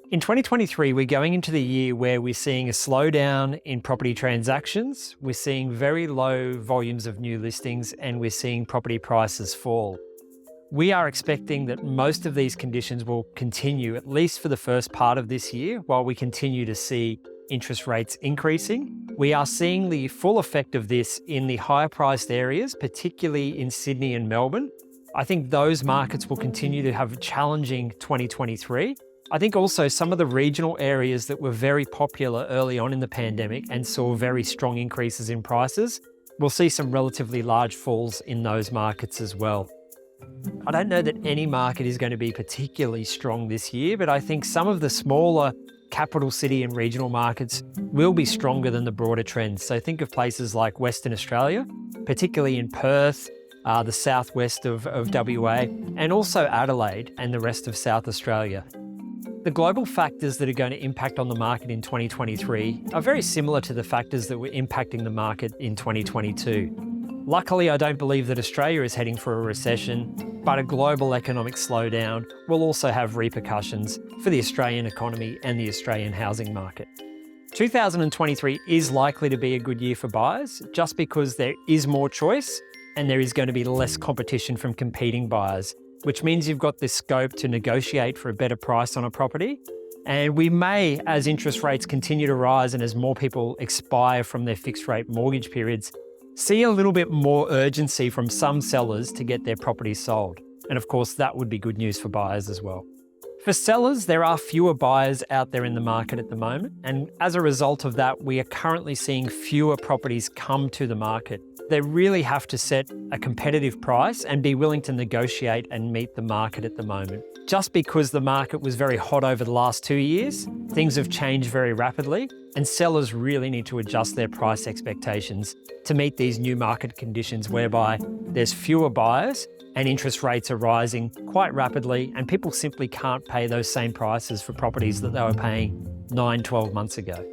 In 2023, we're going into the year where we're seeing a slowdown in property transactions, we're seeing very low volumes of new listings, and we're seeing property prices fall. We are expecting that most of these conditions will continue, at least for the first part of this year, while we continue to see interest rates increasing. We are seeing the full effect of this in the higher priced areas, particularly in Sydney and Melbourne. I think those markets will continue to have a challenging 2023. I think also some of the regional areas that were very popular early on in the pandemic and saw very strong increases in prices, we'll see some relatively large falls in those markets as well. I don't know that any market is going to be particularly strong this year, but I think some of the smaller capital city and regional markets will be stronger than the broader trends. So think of places like Western Australia, particularly in Perth, the southwest of WA, and also Adelaide and the rest of South Australia. The global factors that are going to impact on the market in 2023 are very similar to the factors that were impacting the market in 2022. Luckily, I don't believe that Australia is heading for a recession, but a global economic slowdown will also have repercussions for the Australian economy and the Australian housing market. 2023 is likely to be a good year for buyers just because there is more choice and there is going to be less competition from competing buyers, which means you've got this scope to negotiate for a better price on a property. And we may, as interest rates continue to rise and as more people expire from their fixed rate mortgage periods, see a little bit more urgency from some sellers to get their properties sold. And of course, that would be good news for buyers as well. For sellers, there are fewer buyers out there in the market at the moment. And as a result of that, we are currently seeing fewer properties come to the market. They really have to set a competitive price and be willing to negotiate and meet the market at the moment. Just because the market was very hot over the last 2 years, things have changed very rapidly, and sellers really need to adjust their price expectations to meet these new market conditions whereby there's fewer buyers and interest rates are rising quite rapidly, and people simply can't pay those same prices for properties that they were paying 9, 12 months ago.